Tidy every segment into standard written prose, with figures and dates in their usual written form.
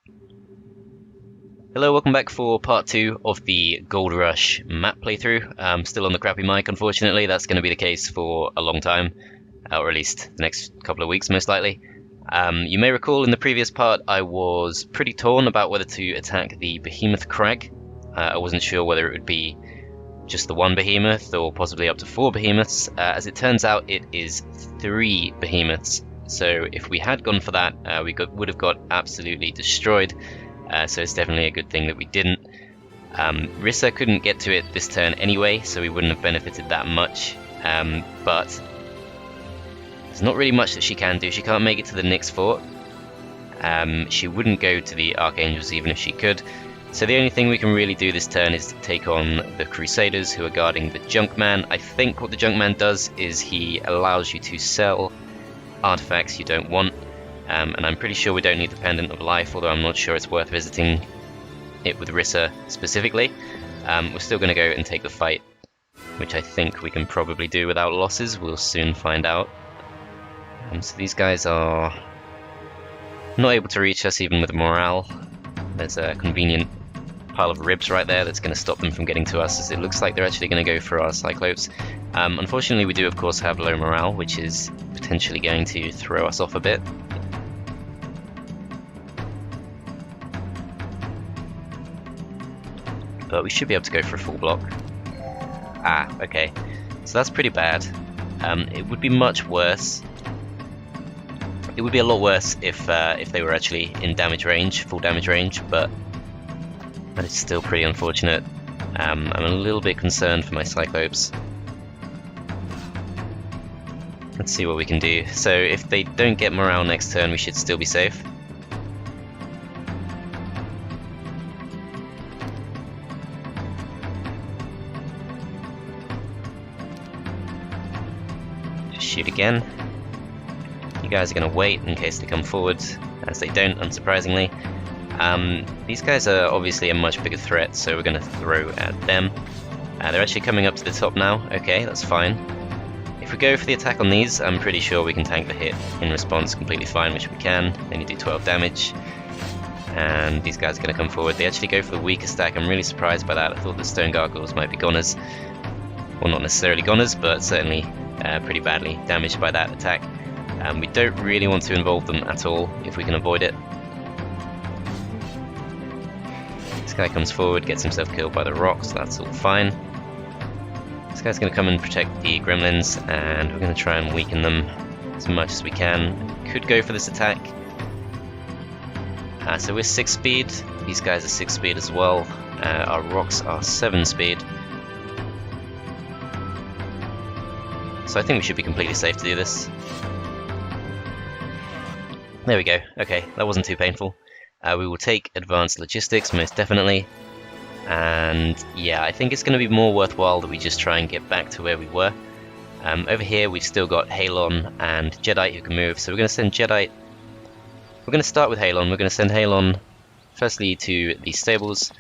Hello, welcome back for part 2 of the Gold Rush map playthrough. Still on the crappy mic, unfortunately. That's going to be the case for a long time, or at least the next couple of weeks, most likely. You may recall in the previous part I was pretty torn about whether to attack the Behemoth Crag. I wasn't sure whether it would be just the one behemoth or possibly up to 4 behemoths. As it turns out, it is 3 behemoths. So if we had gone for that, would have got absolutely destroyed. So it's definitely a good thing that we didn't. Rissa couldn't get to it this turn anyway, so we wouldn't have benefited that much. But there's not really much that she can do. She can't make it to the Nyx Fort. She wouldn't go to the Archangels even if she could. So the only thing we can really do this turn is to take on the Crusaders who are guarding the Junkman. I think what the Junkman does is he allows you to sell artifacts you don't want. And I'm pretty sure we don't need the Pendant of Life, although I'm not sure it's worth visiting it with Rissa specifically. We're still going to go and take the fight, which I think we can probably do without losses. We'll soon find out. So these guys are not able to reach us even with morale. There's a convenient pile of ribs right there that's going to stop them from getting to us, as it looks like they're actually going to go for our Cyclopes. Unfortunately, we do of course have low morale, which is potentially going to throw us off a bit. But we should be able to go for a full block. Ah, okay. So that's pretty bad. It would be much worse. It would be a lot worse if they were actually in damage range, full damage range, but that is still pretty unfortunate. I'm a little bit concerned for my Cyclopes. Let's see what we can do. So if they don't get morale next turn, we should still be safe. Shoot again. You guys are going to wait in case they come forward, as they don't, unsurprisingly. These guys are obviously a much bigger threat, so we're going to throw at them. They're actually coming up to the top now. Okay, that's fine. If we go for the attack on these, I'm pretty sure we can tank the hit in response completely fine, which we can. They only do 12 damage. And these guys are going to come forward. They actually go for the weaker stack. I'm really surprised by that. I thought the Stone Gargoyles might be goners. Well, not necessarily goners, but certainly pretty badly damaged by that attack. We don't really want to involve them at all if we can avoid it. This guy comes forward, gets himself killed by the rocks, so that's all fine. This guy's going to come and protect the gremlins, and we're going to try and weaken them as much as we can. Could go for this attack. So we're 6 speed, these guys are 6 speed as well. Our rocks are 7 speed. So I think we should be completely safe to do this. There we go. Okay, that wasn't too painful. We will take advanced logistics, most definitely. And yeah, I think it's going to be more worthwhile that we just try and get back to where we were. Over here we've still got Halon and Jedi who can move, so we're going to send Jedi. We're going to start with Halon. We're going to send Halon firstly to the stables.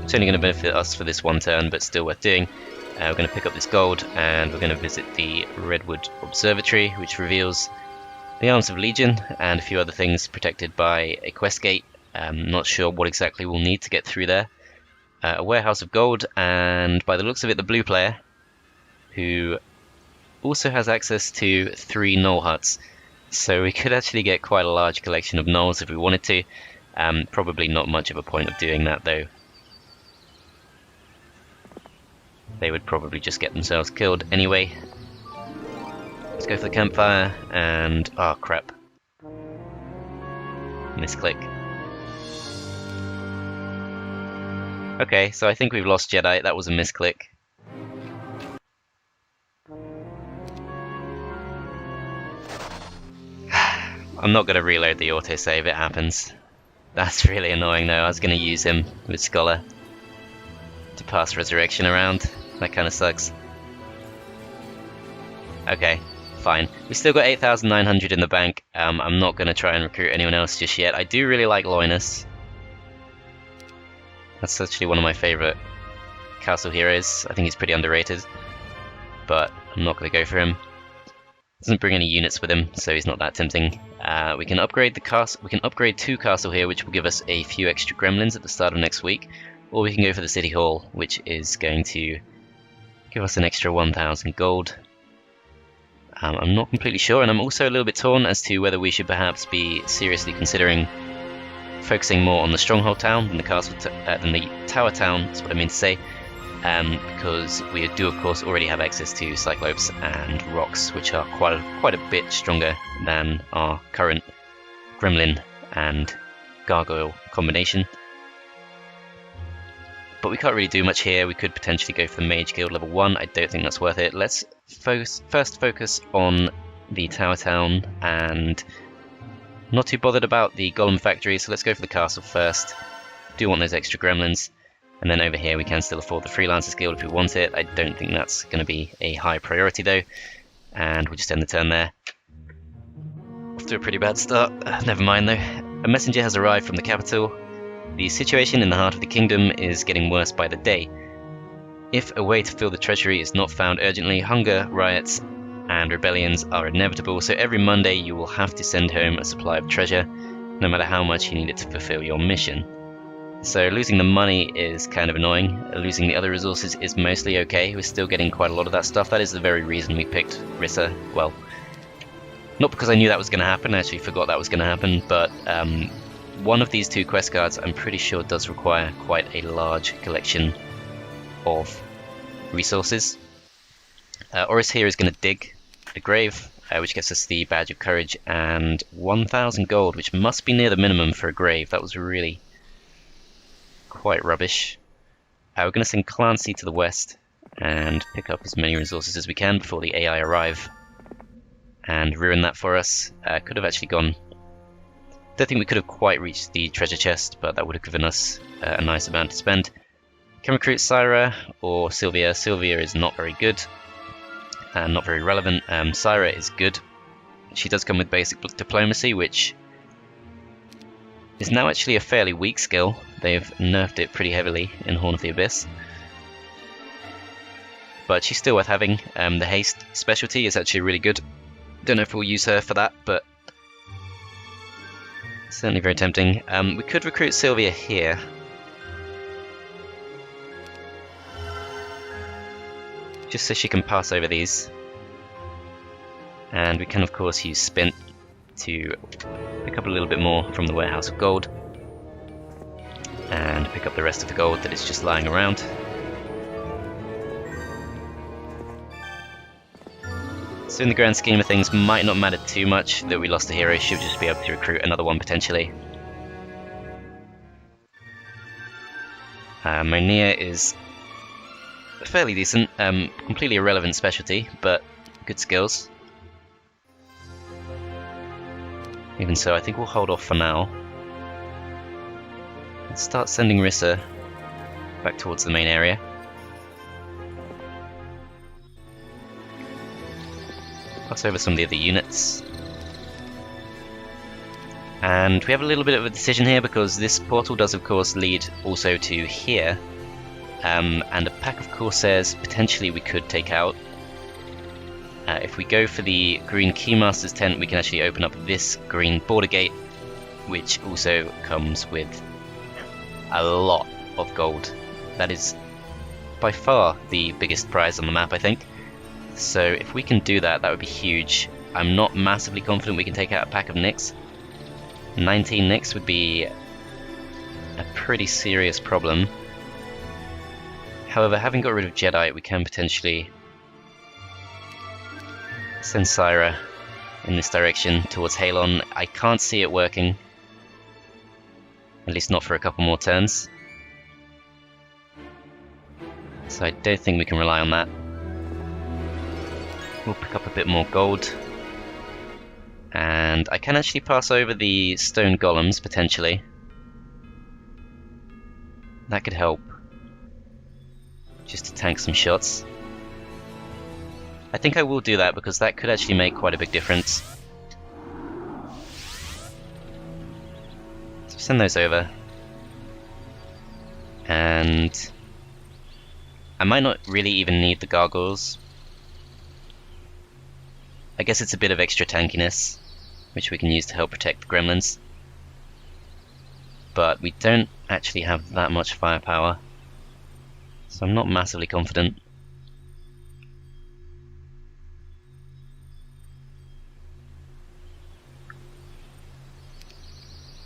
It's only going to benefit us for this one turn, but still worth doing. We're going to pick up this gold, and we're going to visit the Redwood Observatory, which reveals the Arms of Legion and a few other things protected by a quest gate. Not sure what exactly we'll need to get through there. A warehouse of gold, and by the looks of it, the blue player, who also has access to 3 knoll huts. So we could actually get quite a large collection of knolls if we wanted to. Probably not much of a point of doing that though. They would probably just get themselves killed anyway. Let's go for the campfire, and oh crap. Misclick. Okay, so I think we've lost Jedi. That was a misclick. I'm not going to reload the autosave, it happens. That's really annoying though. I was going to use him with Scholar to pass Resurrection around. That kind of sucks. Okay, fine. We still got 8,900 in the bank. I'm not going to try and recruit anyone else just yet. I do really like Loinus. That's actually one of my favourite castle heroes. I think he's pretty underrated. But I'm not going to go for him. Doesn't bring any units with him, so he's not that tempting. We can upgrade the castle. We can upgrade 2 castle here, which will give us a few extra gremlins at the start of next week, or we can go for the city hall, which is going to give us an extra 1,000 gold. I'm not completely sure, and I'm also a little bit torn as to whether we should perhaps be seriously considering focusing more on the stronghold town than the than the tower town. That's what I mean to say. Because we do of course already have access to Cyclopes and Rocks, which are quite a bit stronger than our current Gremlin and Gargoyle combination. But we can't really do much here. We could potentially go for the Mage Guild level 1. I don't think that's worth it. Let's first focus on the Tower Town, and not too bothered about the Golem Factory, so let's go for the castle first. Do want those extra gremlins. And then over here we can still afford the Freelancers Guild if we want it. I don't think that's going to be a high priority though. And we'll just end the turn there. Off to a pretty bad start. Never mind though. A messenger has arrived from the capital. The situation in the heart of the kingdom is getting worse by the day. If a way to fill the treasury is not found urgently, hunger, riots, and rebellions are inevitable, so every Monday you will have to send home a supply of treasure, no matter how much you need it to fulfill your mission. So losing the money is kind of annoying. Losing the other resources is mostly okay. We're still getting quite a lot of that stuff. That is the very reason we picked Rissa. Well, not because I knew that was going to happen, I actually forgot that was going to happen, but one of these 2 quest cards I'm pretty sure does require quite a large collection of resources. Oris here is going to dig the grave, which gets us the Badge of Courage and 1,000 gold, which must be near the minimum for a grave. That was really quite rubbish. We're going to send Clancy to the west and pick up as many resources as we can before the AI arrive and ruin that for us. Could have actually gone... Don't think we could have quite reached the treasure chest, but that would have given us a nice amount to spend. Can recruit Syra or Sylvia. Sylvia is not very good and not very relevant. Syra is good. She does come with basic diplomacy, which is now actually a fairly weak skill. They've nerfed it pretty heavily in Horn of the Abyss. But she's still worth having. The haste specialty is actually really good. Don't know if we'll use her for that, but certainly very tempting. We could recruit Sylvia here. Just so she can pass over these. And we can of course use Spint to pick up a little bit more from the Warehouse of Gold and pick up the rest of the gold that is just lying around. So in the grand scheme of things, might not matter too much that we lost a hero. Should just be able to recruit another one potentially. Monia is fairly decent, completely irrelevant specialty, but good skills. Even so, I think we'll hold off for now. Let's start sending Rissa back towards the main area. Pass over some of the other units. And we have a little bit of a decision here because this portal does of course lead also to here. And a pack of Corsairs potentially we could take out. If we go for the green Keymaster's tent, we can actually open up this green border gate, which also comes with a lot of gold. That is by far the biggest prize on the map, I think. So if we can do that, that would be huge. I'm not massively confident we can take out a pack of Nyx. 19 Nyx would be a pretty serious problem. However, having got rid of Jedi, we can potentially send Syra in this direction towards Halon. I can't see it working. At least not for a couple more turns. So I don't think we can rely on that. We'll pick up a bit more gold. And I can actually pass over the stone golems, potentially. That could help. Just to tank some shots. I think I will do that because that could actually make quite a big difference. So send those over. And I might not really even need the gargoyles. I guess it's a bit of extra tankiness, which we can use to help protect the gremlins. But we don't actually have that much firepower, so I'm not massively confident.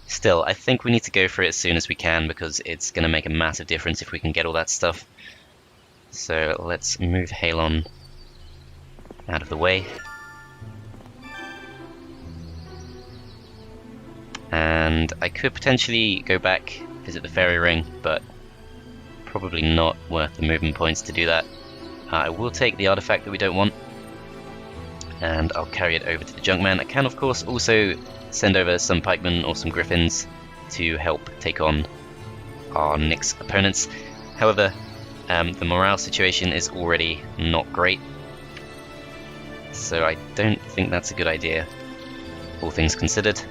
Still, I think we need to go for it as soon as we can, because it's going to make a massive difference if we can get all that stuff. So let's move Halon out of the way. And I could potentially go back, visit the fairy ring, but probably not worth the movement points to do that. I will take the artifact that we don't want, and I'll carry it over to the Junkman. I can of course also send over some pikemen or some griffins to help take on our Nyx opponents. However, the morale situation is already not great, so I don't think that's a good idea, all things considered.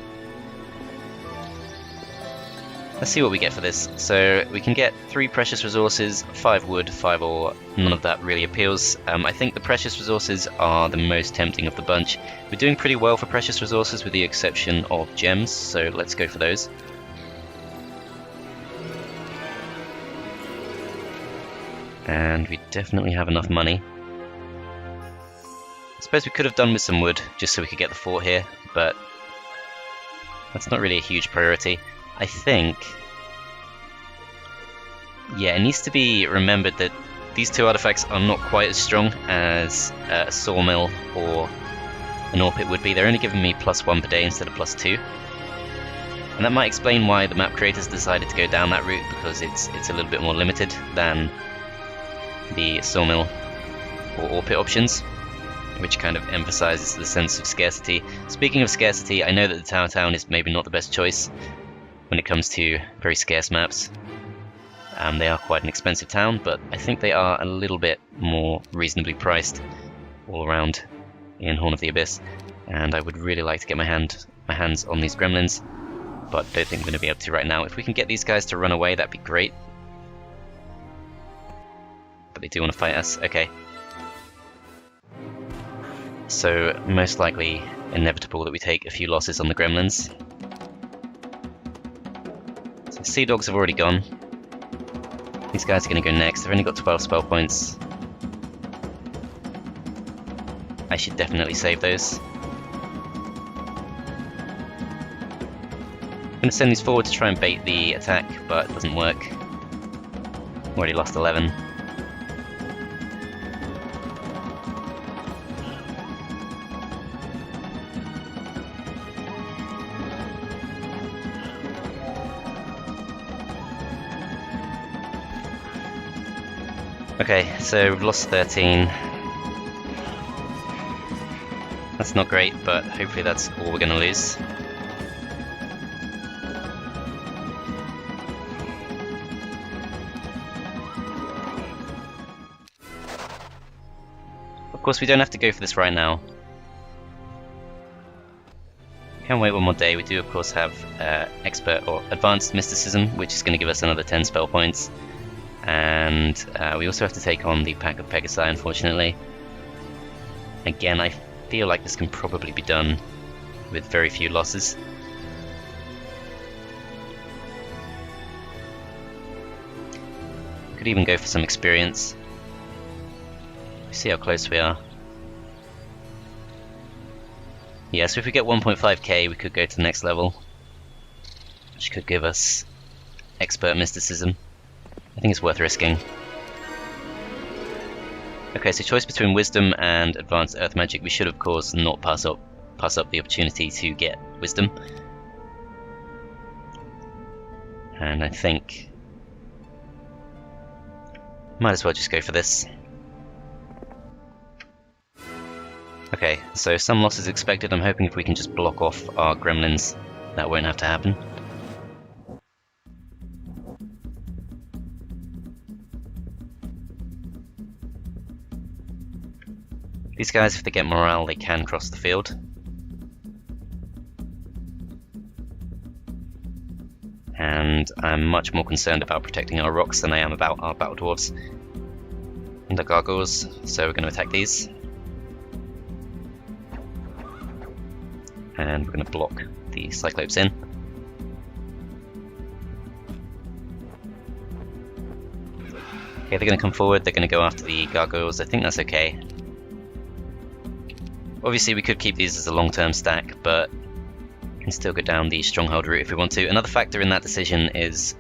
Let's see what we get for this. So we can get 3 precious resources, 5 wood, 5 ore. None of that really appeals. I think the precious resources are the most tempting of the bunch. We're doing pretty well for precious resources with the exception of gems, so let's go for those. And we definitely have enough money. I suppose we could have done with some wood just so we could get the fort here, but that's not really a huge priority. I think, yeah, it needs to be remembered that these 2 artifacts are not quite as strong as a sawmill or an ore pit would be. They're only giving me +1 per day instead of +2. And that might explain why the map creators decided to go down that route, because it's a little bit more limited than the sawmill or ore pit options, which kind of emphasizes the sense of scarcity. Speaking of scarcity, I know that the Tower Town is maybe not the best choice when it comes to very scarce maps. They are quite an expensive town, but I think they are a little bit more reasonably priced all around in Horn of the Abyss, and I would really like to get my hands on these gremlins, but don't think I'm going to be able to right now. If we can get these guys to run away, that'd be great. But they do want to fight us, okay. So most likely inevitable that we take a few losses on the gremlins. Sea Dogs have already gone. These guys are going to go next. They've only got 12 spell points. I should definitely save those. I'm going to send these forward to try and bait the attack, but it doesn't work. Already lost 11. Okay, so we've lost 13. That's not great, but hopefully that's all we're going to lose. Of course, we don't have to go for this right now. We can wait one more day. We do, of course, have Expert or Advanced Mysticism, which is going to give us another 10 spell points. And we also have to take on the Pack of Pegasi, unfortunately. Again, I feel like this can probably be done with very few losses. Could even go for some experience. See how close we are. Yeah, so if we get 1.5k, we could go to the next level, which could give us Expert Mysticism. I think it's worth risking. Okay, so choice between Wisdom and Advanced Earth Magic. We should, of course, not pass up the opportunity to get Wisdom. And I think might as well just go for this. Okay, so some losses expected. I'm hoping if we can just block off our gremlins, that won't have to happen. These guys, if they get morale, they can cross the field. And I'm much more concerned about protecting our rocks than I am about our battle dwarves and the gargoyles, so we're going to attack these. and we're going to block the Cyclopes in. Okay, they're going to come forward, they're going to go after the gargoyles. I think that's okay. Obviously we could keep these as a long-term stack, but we can still go down the stronghold route if we want to. Another factor in that decision is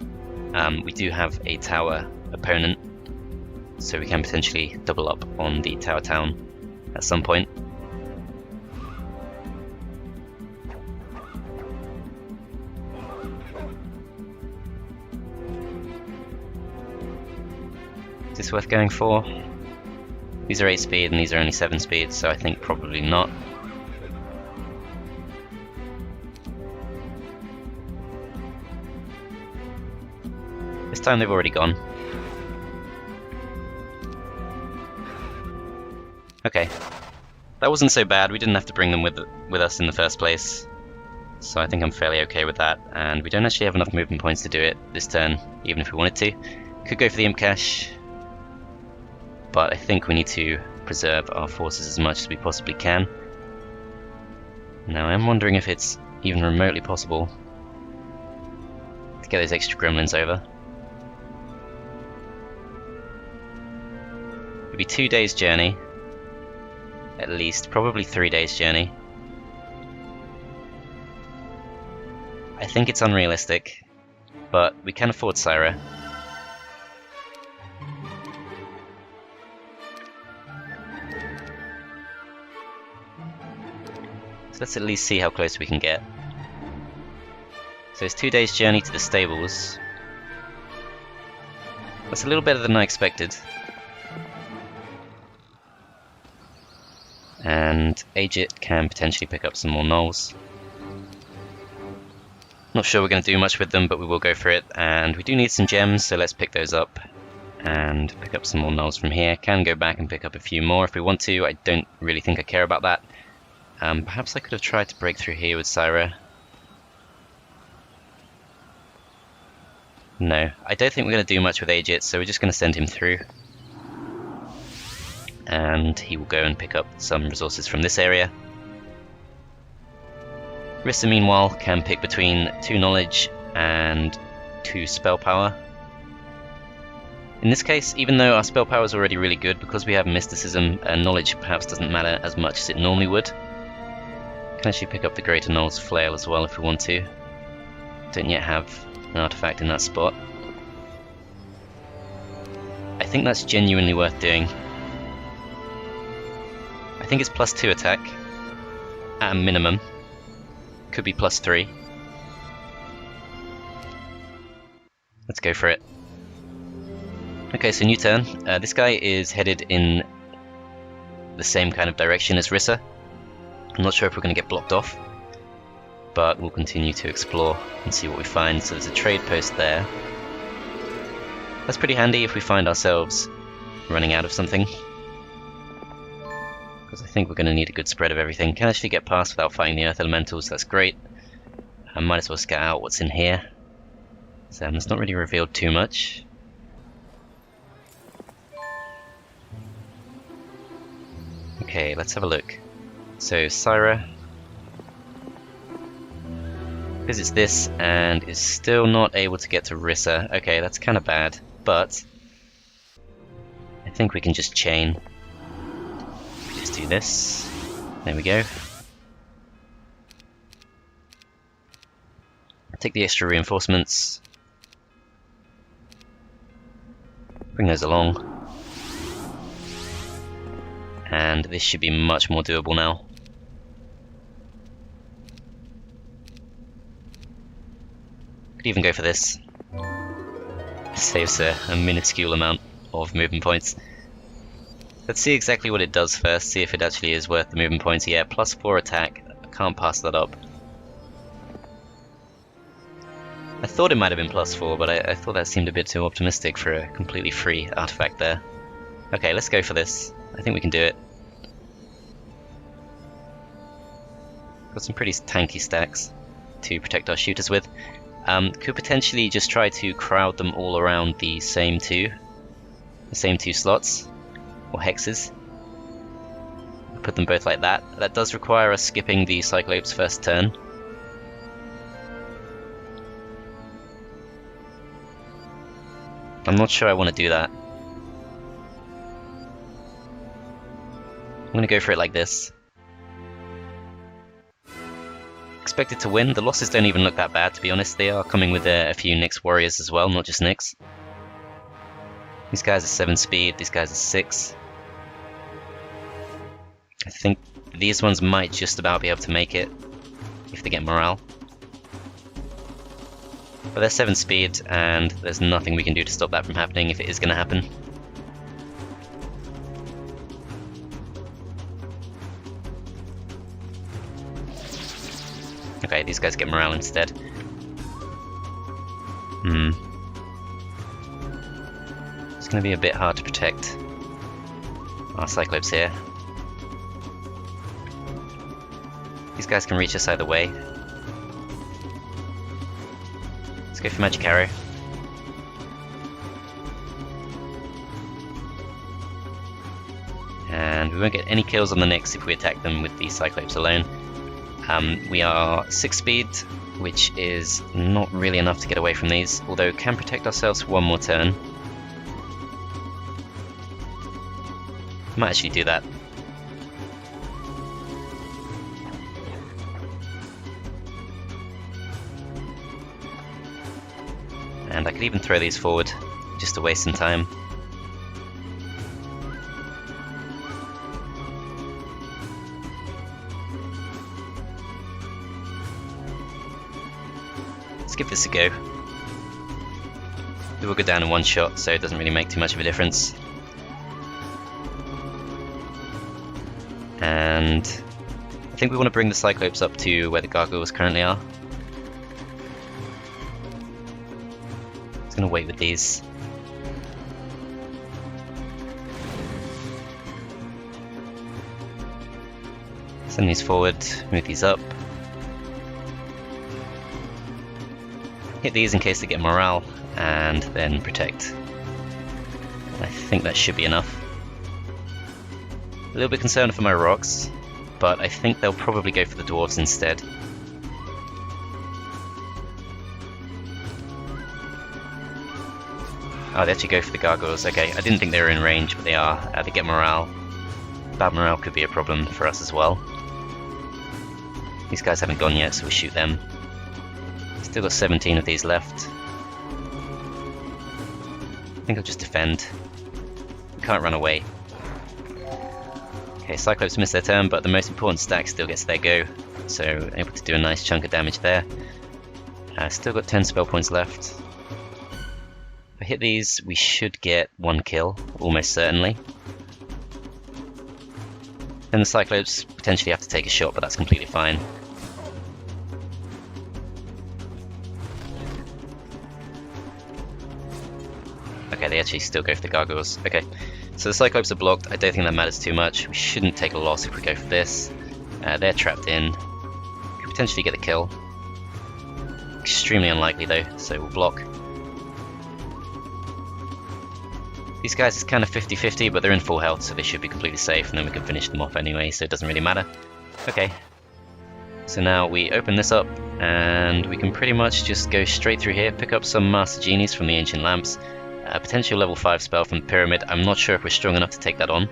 we do have a tower opponent, so we can potentially double up on the tower town at some point. Is this worth going for? These are 8 speed and these are only 7 speed, so I think probably not. This time they've already gone. Okay, that wasn't so bad. We didn't have to bring them with us in the first place, so I think I'm fairly okay with that. And we don't actually have enough movement points to do it this turn, even if we wanted to. Could go for the Imp Cache, but I think we need to preserve our forces as much as we possibly can. Now I'm wondering if it's even remotely possible to get those extra gremlins over. It'd be 2 days journey, at least, probably 3 days journey. I think it's unrealistic, but we can afford Syra. Let's at least see how close we can get. So it's 2 days journey to the stables. That's a little better than I expected. And Agit can potentially pick up some more gnolls. Not sure we're going to do much with them, but we will go for it. And we do need some gems, so let's pick those up and pick up some more gnolls from here. Can go back and pick up a few more if we want to. I don't really think I care about that. Perhaps I could have tried to break through here with Syra. No, I don't think we're going to do much with Agit, so we're just going to send him through. And he will go and pick up some resources from this area. Rissa, meanwhile, can pick between 2 knowledge and 2 spell power. In this case, even though our spell power is already really good, because we have mysticism, knowledge perhaps doesn't matter as much as it normally would. Can actually pick up the Greater Gnoll's Flail as well if we want to. Don't yet have an artifact in that spot. I think that's genuinely worth doing. I think it's +2 attack at a minimum. Could be +3. Let's go for it. Okay, so new turn. This guy is headed in the same kind of direction as Rissa. I'm not sure if we're going to get blocked off, but we'll continue to explore and see what we find. So there's a trade post there. That's pretty handy if we find ourselves running out of something, because I think we're going to need a good spread of everything. Can actually get past without fighting the earth elementals, that's great. I might as well scout out what's in here. So it's not really revealed too much. Okay, let's have a look. So Syra visits this and is still not able to get to Rissa. Okay, that's kind of bad, but I think we can just chain. Just do this. There we go. Take the extra reinforcements. Bring those along. And this should be much more doable now. Could even go for this. Saves a minuscule amount of movement points. Let's see exactly what it does first, see if it actually is worth the movement points. Yeah, +4 attack. I can't pass that up. I thought it might have been +4, but I thought that seemed a bit too optimistic for a completely free artifact there. Okay, let's go for this. I think we can do it. Got some pretty tanky stacks to protect our shooters with. Could potentially just try to crowd them all around the same two slots, or hexes. Put them both like that. That does require us skipping the Cyclops' first turn. I'm not sure I want to do that. I'm going to go for it like this. Expected to win. The losses don't even look that bad, to be honest. They are coming with a few Nyx warriors as well, not just Nyx. These guys are 7 speed, these guys are 6. I think these ones might just about be able to make it if they get morale. But they're 7 speed, and there's nothing we can do to stop that from happening if it is going to happen. Okay, these guys get morale instead. It's going to be a bit hard to protect our Cyclops here. These guys can reach us either way. Let's go for Magic Arrow. And we won't get any kills on the Nyx if we attack them with the Cyclops alone. We are 6 speed, which is not really enough to get away from these, although can protect ourselves for one more turn. Might actually do that. And I could even throw these forward, just to waste some time. Let's give this a go. It will go down in one shot, so it doesn't really make too much of a difference. And I think we want to bring the Cyclops up to where the gargoyles currently are. Just going to wait with these. Send these forward, move these up. Hit these in case they get morale, and then protect. I think that should be enough. A little bit concerned for my rocks, but I think they'll probably go for the dwarves instead. Oh, they actually go for the gargoyles. Okay, I didn't think they were in range, but they are. They get morale. Bad morale could be a problem for us as well. These guys haven't gone yet, so we'll shoot them. Still got 17 of these left. I think I'll just defend. We can't run away. Okay, Cyclops missed their turn, but the most important stack still gets their go, so able to do a nice chunk of damage there. Still got 10 spell points left. If I hit these, we should get 1 kill, almost certainly. Then the Cyclops potentially have to take a shot, but that's completely fine. Okay, they actually still go for the gargoyles. Okay, so the Cyclops are blocked. I don't think that matters too much. We shouldn't take a loss if we go for this. They're trapped in. Could potentially get the kill. Extremely unlikely though, so we'll block. These guys is kind of 50-50, but they're in full health, so they should be completely safe, and then we can finish them off anyway, so it doesn't really matter. Okay, so now we open this up, and we can pretty much just go straight through here, pick up some Master Genies from the Ancient Lamps, a potential level 5 spell from the Pyramid. I'm not sure if we're strong enough to take that on,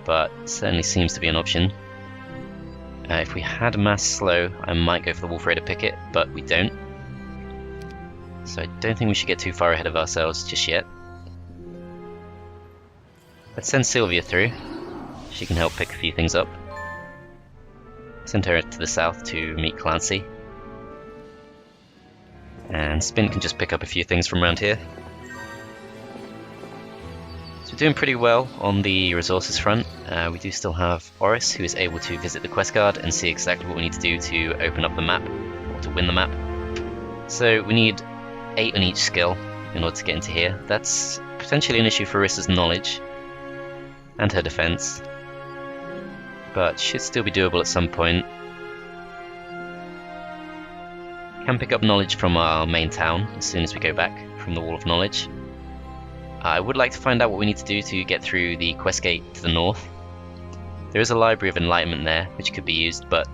but it certainly seems to be an option. If we had Mass Slow, I might go for the Wolf Raider Picket, but we don't. So I don't think we should get too far ahead of ourselves just yet. Let's send Sylvia through. She can help pick a few things up. Send her to the south to meet Clancy. And Spin can just pick up a few things from around here. So we're doing pretty well on the resources front. We do still have Oris, who is able to visit the quest card and see exactly what we need to do to open up the map, or to win the map. So we need 8 on each skill in order to get into here. That's potentially an issue for Rissa's knowledge and her defense, but should still be doable at some point. Can pick up knowledge from our main town as soon as we go back from the Wall of Knowledge. I would like to find out what we need to do to get through the quest gate to the north. There is a Library of Enlightenment there, which could be used, but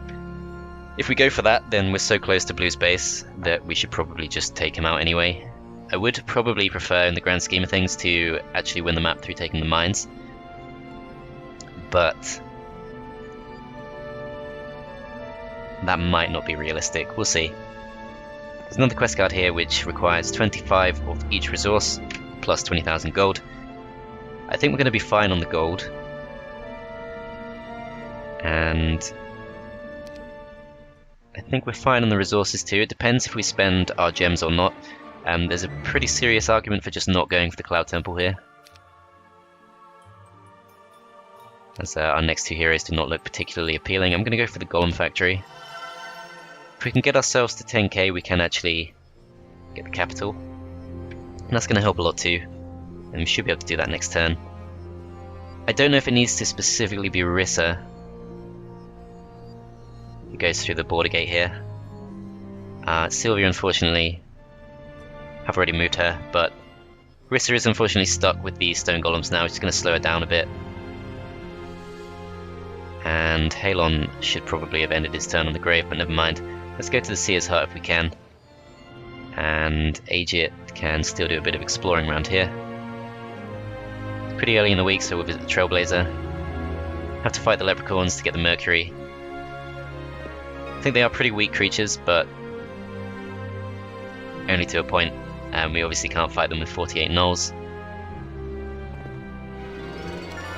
if we go for that, then we're so close to Blue's base that we should probably just take him out anyway. I would probably prefer, in the grand scheme of things, to actually win the map through taking the mines, but that might not be realistic. We'll see. There's another quest card here which requires 25 of each resource, plus 20,000 gold. I think we're going to be fine on the gold. And I think we're fine on the resources too. It depends if we spend our gems or not. There's a pretty serious argument for just not going for the Cloud Temple here, as our next two heroes do not look particularly appealing. I'm going to go for the Golem Factory. If we can get ourselves to 10k, we can actually get the capital, and that's going to help a lot too, and we should be able to do that next turn. I don't know if it needs to specifically be Rissa who goes through the border gate here. Sylvia, unfortunately, have already moved her, but Rissa is unfortunately stuck with the stone golems now, which is going to slow her down a bit. And Halon should probably have ended his turn on the grave, but never mind. Let's go to the Seer's Hut if we can. And Aegir can still do a bit of exploring around here. It's pretty early in the week, so we'll visit the Trailblazer. Have to fight the Leprechauns to get the Mercury. I think they are pretty weak creatures, but only to a point. And we obviously can't fight them with 48 gnolls.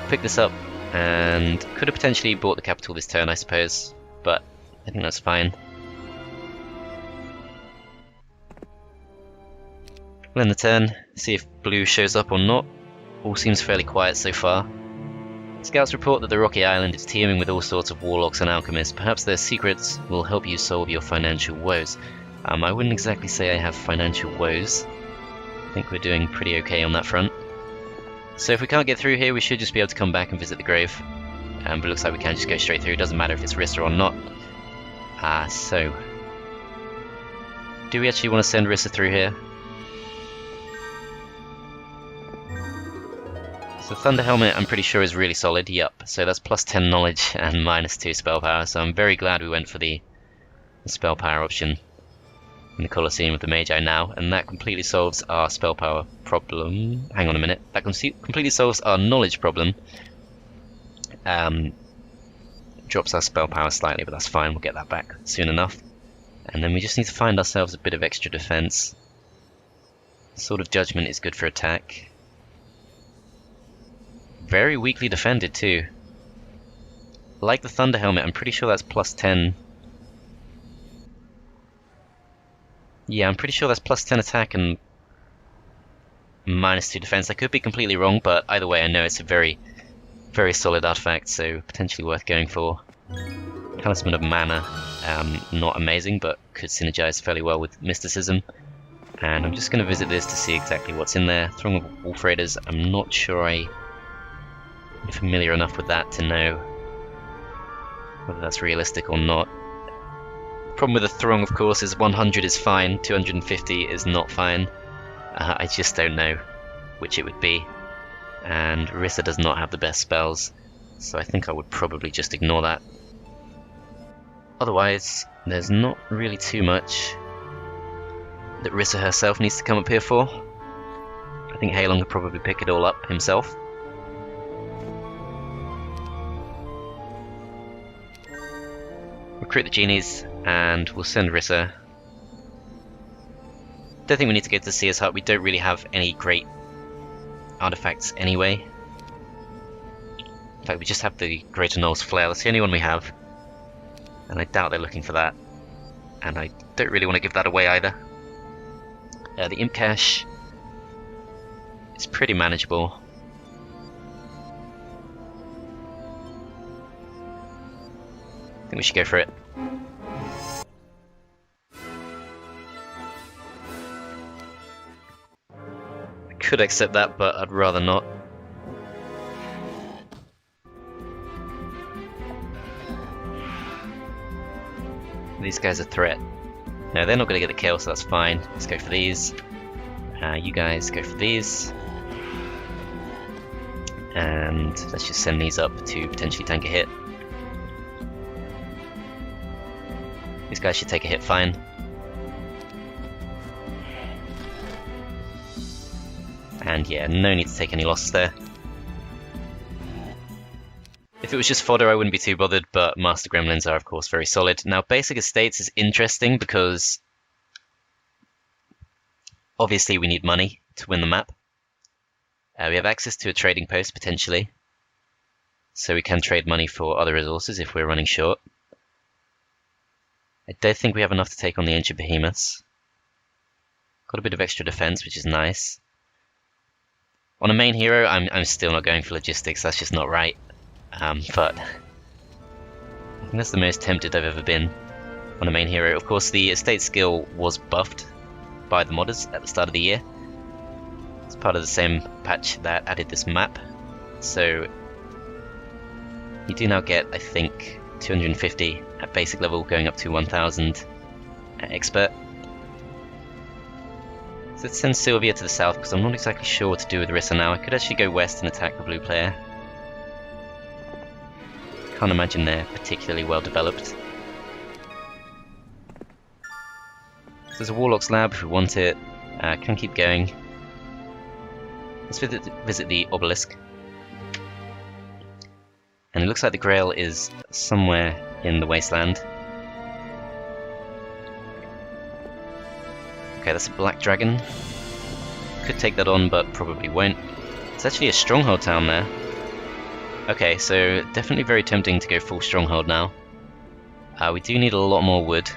Pick this up, and could have potentially bought the capital this turn, I suppose, but I think that's fine. We'll end the turn, see if Blue shows up or not. All seems fairly quiet so far. Scouts report that the rocky island is teeming with all sorts of warlocks and alchemists. Perhaps their secrets will help you solve your financial woes. I wouldn't exactly say I have financial woes. I think we're doing pretty okay on that front. So if we can't get through here, we should just be able to come back and visit the grave. But it looks like we can just go straight through. It doesn't matter if it's Rissa or not. So do we actually want to send Rissa through here? So Thunder Helmet, I'm pretty sure, is really solid. Yup. So that's plus 10 knowledge and minus 2 spell power. So I'm very glad we went for the spell power option in the Colosseum with the Magi now, and that completely solves our spell power problem. Hang on a minute. That completely solves our knowledge problem. Drops our spell power slightly, but that's fine. We'll get that back soon enough. And then we just need to find ourselves a bit of extra defense. Sword of Judgment is good for attack. Very weakly defended too. Like the Thunder Helmet, I'm pretty sure that's plus 10. Yeah, I'm pretty sure that's plus 10 attack and minus 2 defense. I could be completely wrong, but either way I know it's a very, very solid artifact, so potentially worth going for. Talisman of Mana, not amazing, but could synergize fairly well with Mysticism. And I'm just going to visit this to see exactly what's in there. Throng of Wolf Raiders, I'm not sure I'm familiar enough with that to know whether that's realistic or not. Problem with the Throng, of course, is 100 is fine, 250 is not fine. I just don't know which it would be. And Rissa does not have the best spells, so I think I would probably just ignore that. Otherwise, there's not really too much that Rissa herself needs to come up here for. I think Halon could probably pick it all up himself. Recruit the genies, and we'll send Rissa. Don't think we need to go to the Seer's Hut. We don't really have any great artifacts anyway. In fact, we just have the Greater Gnoll's Flail. That's the only one we have, and I doubt they're looking for that. And I don't really want to give that away either. The Imp Cache is pretty manageable. I think we should go for it. I could accept that, but I'd rather not. These guys are a threat. No, they're not going to get the kill, so that's fine. Let's go for these. You guys go for these. And let's just send these up to potentially tank a hit. These guys should take a hit fine. And yeah, no need to take any losses there. If it was just fodder, I wouldn't be too bothered, but Master Gremlins are, of course, very solid. Now, Basic Estates is interesting because obviously we need money to win the map. We have access to a trading post, potentially, so we can trade money for other resources if we're running short. I don't think we have enough to take on the Ancient Behemoths. Got a bit of extra defense, which is nice. On a main hero, I'm still not going for logistics, that's just not right. But I think that's the most tempted I've ever been on a main hero. Of course, the estate skill was buffed by the modders at the start of the year. It's part of the same patch that added this map. So you do now get, I think, 250 at basic level, going up to 1000 at expert. So let's send Sylvia to the south, because I'm not exactly sure what to do with Rissa now. I could actually go west and attack the blue player. Can't imagine they're particularly well developed. So there's a Warlock's Lab if we want it. Can keep going. Let's visit the obelisk. And it looks like the Grail is somewhere in the wasteland. Okay, that's a black dragon. Could take that on, but probably won't. It's actually a stronghold town there. Okay, so definitely very tempting to go full stronghold now. We do need a lot more wood,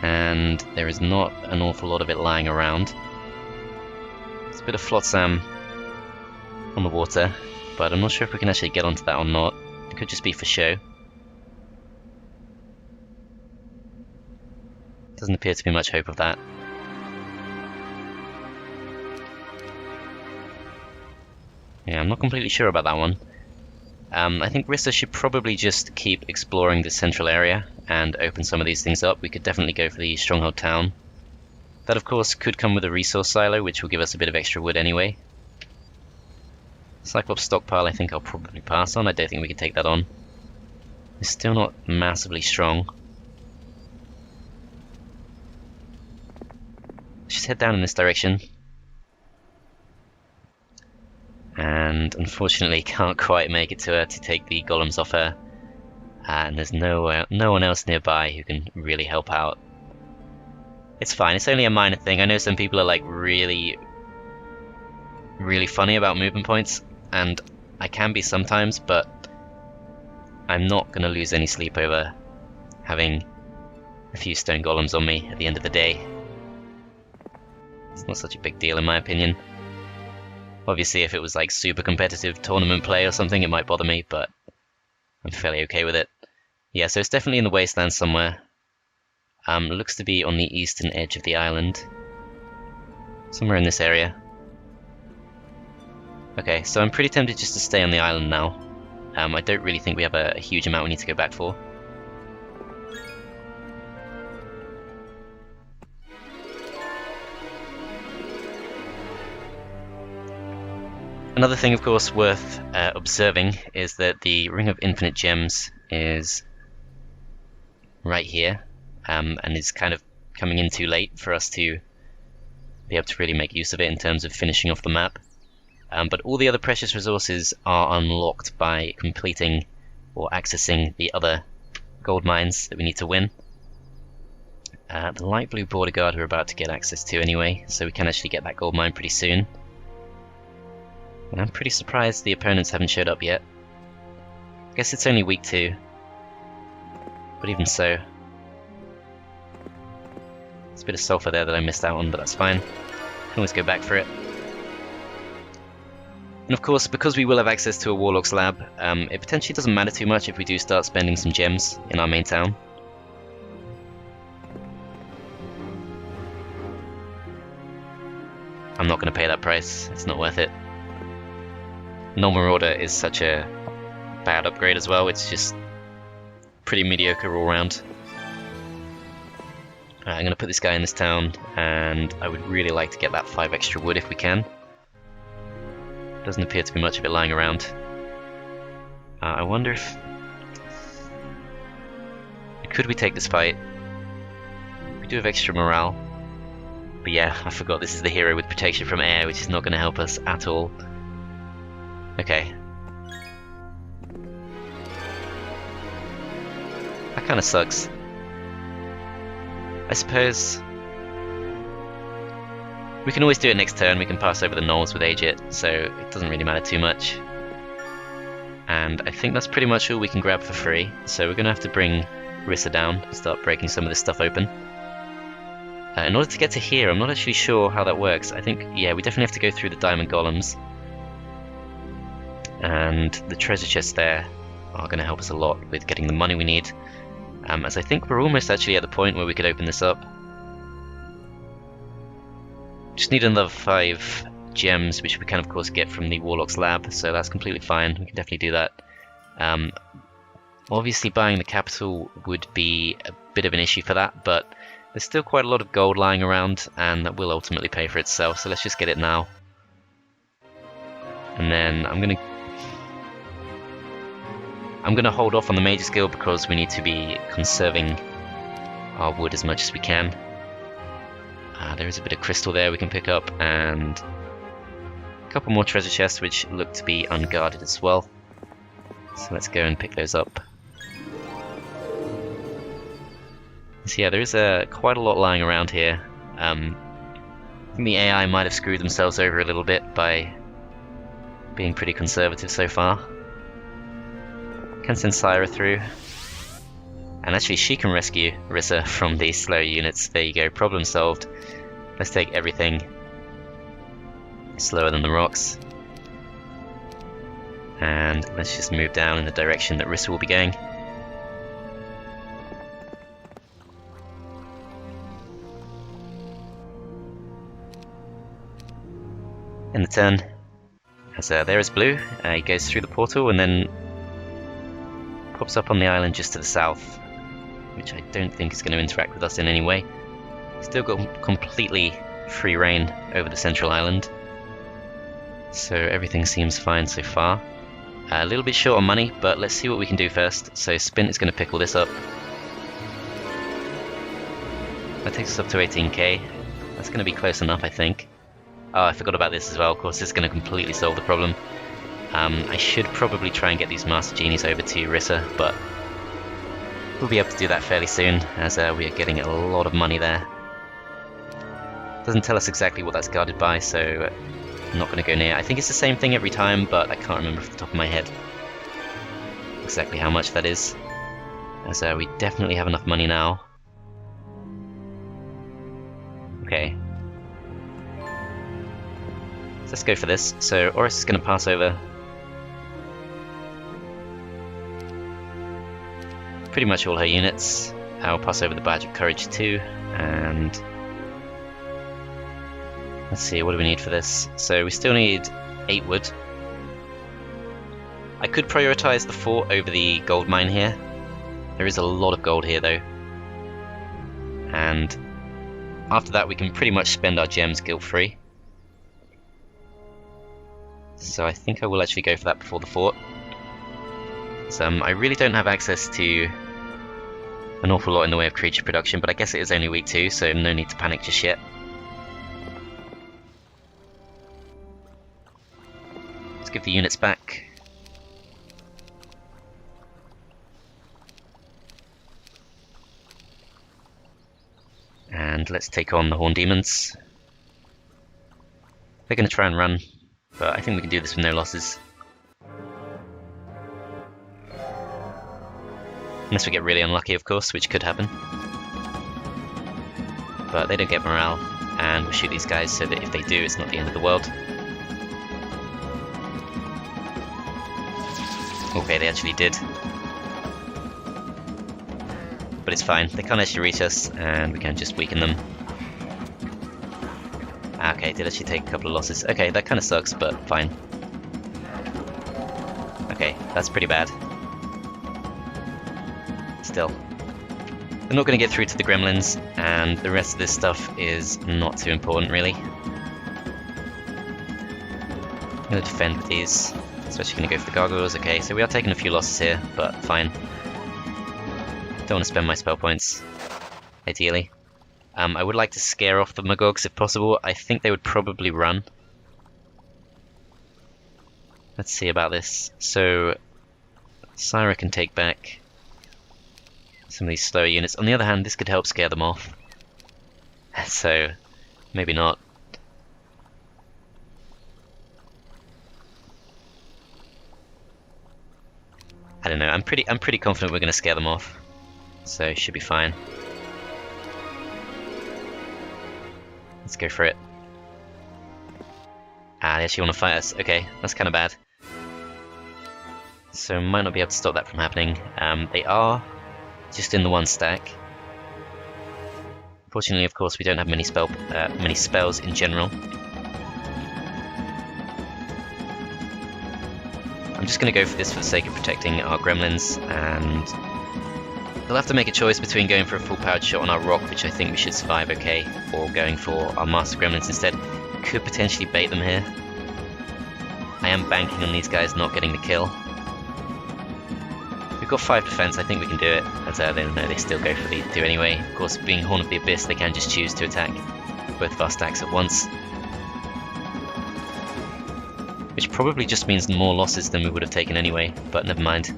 and there is not an awful lot of it lying around. There's a bit of flotsam on the water, but I'm not sure if we can actually get onto that or not. It could just be for show. Doesn't appear to be much hope of that. Yeah, I'm not completely sure about that one. I think Rissa should probably just keep exploring the central area and open some of these things up. We could definitely go for the stronghold town. That, of course, could come with a resource silo, which will give us a bit of extra wood anyway. Cyclops stockpile, I think I'll probably pass on. I don't think we can take that on. It's still not massively strong. Let's just head down in this direction. And unfortunately can't quite make it to her to take the golems off her. And there's no one else nearby who can really help out. It's fine, it's only a minor thing. I know some people are like really funny about movement points, and I can be sometimes, but I'm not going to lose any sleep over having a few stone golems on me at the end of the day. It's not such a big deal in my opinion. Obviously if it was like super competitive tournament play or something it might bother me, but I'm fairly okay with it. Yeah, so it's definitely in the wasteland somewhere. Looks to be on the eastern edge of the island. Somewhere in this area. Okay, so I'm pretty tempted just to stay on the island now. I don't really think we have a huge amount we need to go back for. Another thing, of course, worth observing is that the Ring of Infinite Gems is right here, and is kind of coming in too late for us to be able to really make use of it in terms of finishing off the map. But all the other precious resources are unlocked by completing or accessing the other gold mines that we need to win. The light blue border guard we're about to get access to anyway, so we can actually get that gold mine pretty soon. And I'm pretty surprised the opponents haven't showed up yet. I guess it's only week 2, but even so. There's a bit of sulfur there that I missed out on, but that's fine. Can always go back for it. And of course, because we will have access to a Warlock's Lab, it potentially doesn't matter too much if we do start spending some gems in our main town. I'm not going to pay that price, it's not worth it. Null Marauder is such a bad upgrade as well, it's just pretty mediocre all round. I'm going to put this guy in this town, and I would really like to get that 5 extra wood if we can. Doesn't appear to be much of it lying around. I wonder if... Could we take this fight? We do have extra morale. But yeah, I forgot this is the hero with protection from air, which is not going to help us at all. Okay. That kind of sucks. I suppose... we can always do it next turn, we can pass over the knolls with Agit, so it doesn't really matter too much. And I think that's pretty much all we can grab for free, so we're going to have to bring Rissa down, start breaking some of this stuff open. In order to get to here, I'm not actually sure how that works. I think, yeah, we definitely have to go through the diamond golems. And the treasure chests there are going to help us a lot with getting the money we need. As I think we're almost actually at the point where we could open this up. Just need another 5 gems, which we can of course get from the Warlock's lab, so that's completely fine. We can definitely do that. Obviously buying the capital would be a bit of an issue for that, but there's still quite a lot of gold lying around, and that will ultimately pay for itself, so let's just get it now. And then I'm gonna hold off on the major skill because we need to be conserving our wood as much as we can. There is a bit of crystal there we can pick up, and a couple more treasure chests which look to be unguarded as well. So let's go and pick those up. So yeah, there is quite a lot lying around here. I think the AI might have screwed themselves over a little bit by being pretty conservative so far. Can send Syra through. And actually she can rescue Rissa from these slow units. There you go, problem solved. Let's take everything slower than the rocks. And let's just move down in the direction that Rissa will be going. In the turn, as there is Blue, he goes through the portal and then pops up on the island just to the south, which I don't think is going to interact with us in any way. Still got completely free reign over the central island, so everything seems fine so far. A little bit short on money, but let's see what we can do first. So Spint is going to pick all this up. That takes us up to 18k. That's going to be close enough, I think. Oh, I forgot about this as well. Of course, this is going to completely solve the problem. I should probably try and get these Master Genies over to Rissa, but we'll be able to do that fairly soon, as we are getting a lot of money there. Doesn't tell us exactly what that's guarded by, so I'm not going to go near. I think it's the same thing every time, but I can't remember off the top of my head exactly how much that is, as we definitely have enough money now. Okay. So let's go for this. So Oris is going to pass over pretty much all her units. I'll pass over the Badge of Courage too, and let's see, what do we need for this? So we still need 8 wood. I could prioritize the fort over the gold mine here. There is a lot of gold here though, and after that we can pretty much spend our gems guilt-free. So I think I will actually go for that before the fort. So I really don't have access to an awful lot in the way of creature production, but I guess it is only week 2, so no need to panic just yet. Let's give the units back. And let's take on the Horn Demons. They're going to try and run, but I think we can do this with no losses. Unless we get really unlucky, of course, which could happen. But they don't get morale, and we'll shoot these guys so that if they do, it's not the end of the world. Okay, they actually did. But it's fine, they can't actually reach us, and we can just weaken them. Okay, did actually take a couple of losses. Okay, that kind of sucks, but fine. Okay, that's pretty bad. Still. They're not going to get through to the gremlins, and the rest of this stuff is not too important, really. I'm going to defend with these. Especially going to go for the gargoyles. Okay, so we are taking a few losses here, but fine. Don't want to spend my spell points, ideally. I would like to scare off the Magogs if possible. I think they would probably run. Let's see about this. So, Syra can take back some of these slower units. On the other hand, this could help scare them off. So, maybe not. I don't know. I'm pretty confident we're going to scare them off. So, it should be fine. Let's go for it. Ah, they actually want to fight us. Okay, that's kind of bad. So might not be able to stop that from happening. They are just in the one stack. Fortunately, of course, we don't have many spells in general. I'm just going to go for this for the sake of protecting our gremlins, and they'll have to make a choice between going for a full-powered shot on our rock, which I think we should survive okay, or going for our master gremlins instead. Could potentially bait them here. I am banking on these guys not getting the kill. We've got 5 defense, I think we can do it. As they still go for the do anyway. Of course, being Horn of the Abyss, they can just choose to attack both of our stacks at once. Which probably just means more losses than we would have taken anyway, but never mind.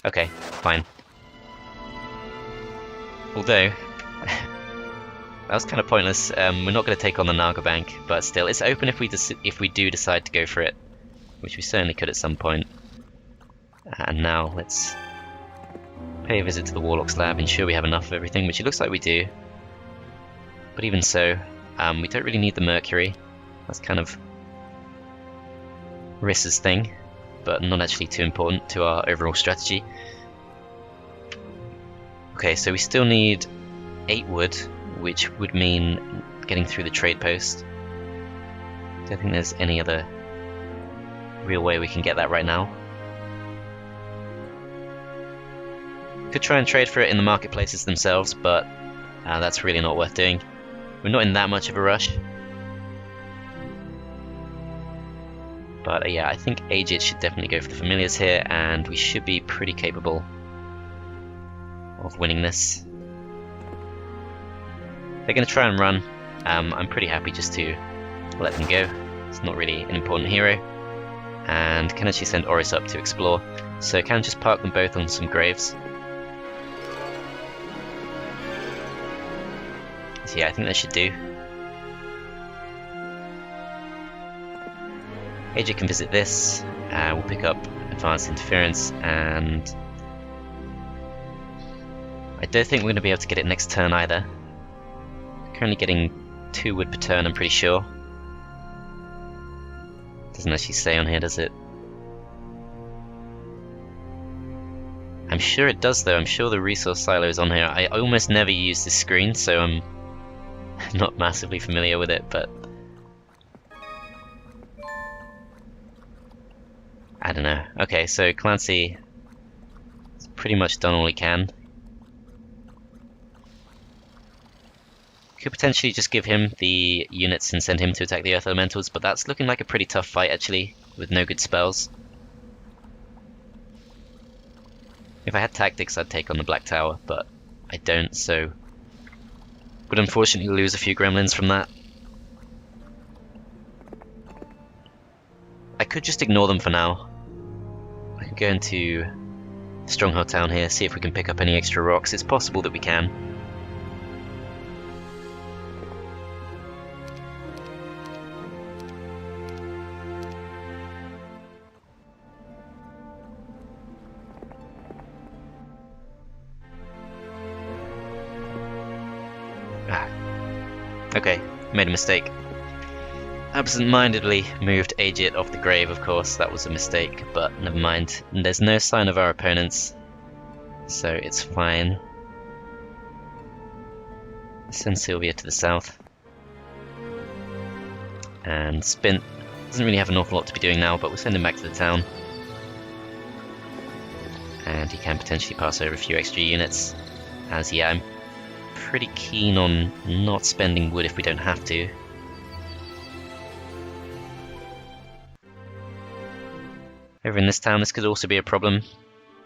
Okay, fine. Although, that was kind of pointless. We're not going to take on the Naga Bank, but still, it's open if we do decide to go for it, which we certainly could at some point. And now let's pay a visit to the Warlock's lab, ensure we have enough of everything, which it looks like we do. But even so, we don't really need the Mercury. That's kind of Rissa's thing, but not actually too important to our overall strategy. Okay, so we still need 8 wood, which would mean getting through the trade post. Don't think there's any other real way we can get that right now. Could try and trade for it in the marketplaces themselves, but that's really not worth doing. We're not in that much of a rush. But yeah, I think Agit should definitely go for the familiars here, and we should be pretty capable of winning this. They're going to try and run. I'm pretty happy just to let them go. It's not really an important hero. And can actually send Oris up to explore. So can just park them both on some graves. So yeah, I think that should do. Agit can visit this. We'll pick up Advanced Interference, and I don't think we're going to be able to get it next turn either. Currently getting 2 wood per turn, I'm pretty sure. Doesn't actually say on here, does it? I'm sure it does though. I'm sure the resource silo is on here. I almost never use this screen, so I'm not massively familiar with it, but I don't know. Okay, so Clancy has pretty much done all he can. Could potentially just give him the units and send him to attack the Earth Elementals, but that's looking like a pretty tough fight actually, with no good spells. If I had tactics, I'd take on the Black Tower, but I don't, so would unfortunately lose a few gremlins from that. I could just ignore them for now. I could go into Stronghold Town here, see if we can pick up any extra rocks. It's possible that we can. Okay, made a mistake. Absent-mindedly moved Agit off the grave, of course. That was a mistake, but never mind. And there's no sign of our opponents, so it's fine. Send Sylvia to the south. And Spint doesn't really have an awful lot to be doing now, but we'll send him back to the town. And he can potentially pass over a few extra units, as yeah, I'm pretty keen on not spending wood if we don't have to. Over in this town, this could also be a problem.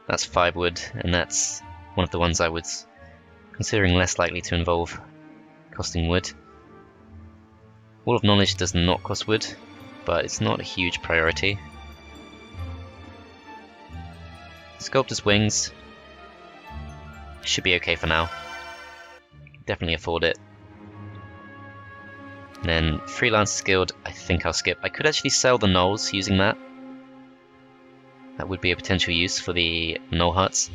That's 5 wood, and that's one of the ones I was considering less likely to involve costing wood. Wall of Knowledge does not cost wood, but it's not a huge priority. Sculptor's Wings should be okay for now. Definitely afford it. And then Freelancer's Guild, I think I'll skip. I could actually sell the gnolls using that. That would be a potential use for the gnoll huts.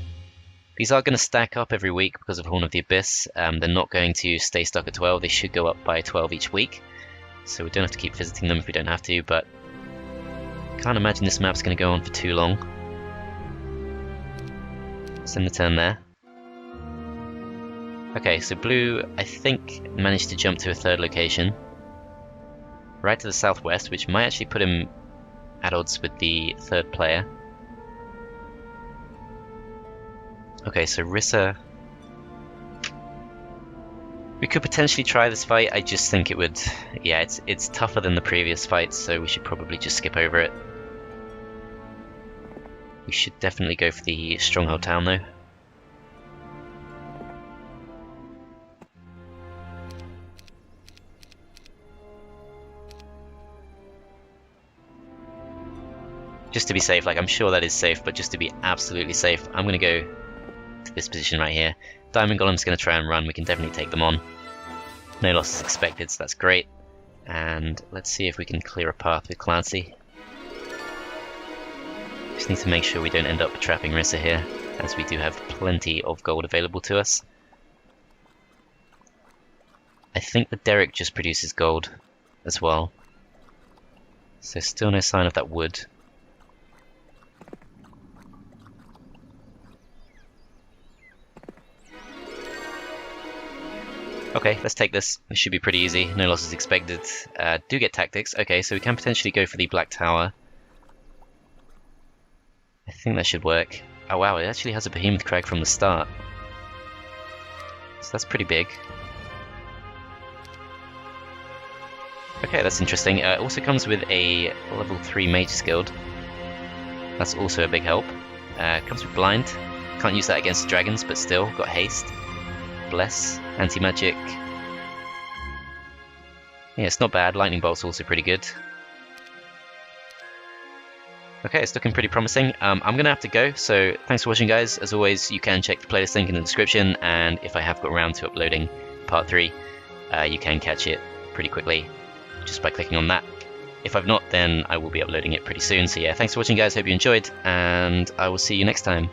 These are going to stack up every week because of Horn of the Abyss. They're not going to stay stuck at 12, they should go up by 12 each week. So we don't have to keep visiting them if we don't have to, but can't imagine this map's going to go on for too long. Send the turn there. Okay, so blue, I think, managed to jump to a 3rd location. Right to the southwest, which might actually put him at odds with the 3rd player. Okay, so Rissa... We could potentially try this fight, I just think it would... Yeah, it's tougher than the previous fights, so we should probably just skip over it. We should definitely go for the Stronghold Town, though. Just to be safe, like I'm sure that is safe, but just to be absolutely safe, I'm going to go to this position right here. Diamond Golem's going to try and run, we can definitely take them on. No losses expected, so that's great. And let's see if we can clear a path with Clancy. Just need to make sure we don't end up trapping Rissa here, as we do have plenty of gold available to us. I think the derrick just produces gold as well. So still no sign of that wood. Okay, let's take this. This should be pretty easy. No losses expected. Do get tactics. Okay, so we can potentially go for the Black Tower. I think that should work. Oh wow, it actually has a Behemoth Crag from the start. So that's pretty big. Okay, that's interesting. It also comes with a level 3 Mage's Guild. That's also a big help. Comes with Blind. Can't use that against dragons, but still, got Haste. Bless, anti-magic. Yeah, it's not bad. Lightning Bolt's also pretty good. Okay, it's looking pretty promising. I'm going to have to go, so thanks for watching, guys. As always, you can check the playlist link in the description, and if I have got around to uploading part 3, you can catch it pretty quickly just by clicking on that. If I've not, then I will be uploading it pretty soon. So yeah, thanks for watching, guys. Hope you enjoyed, and I will see you next time.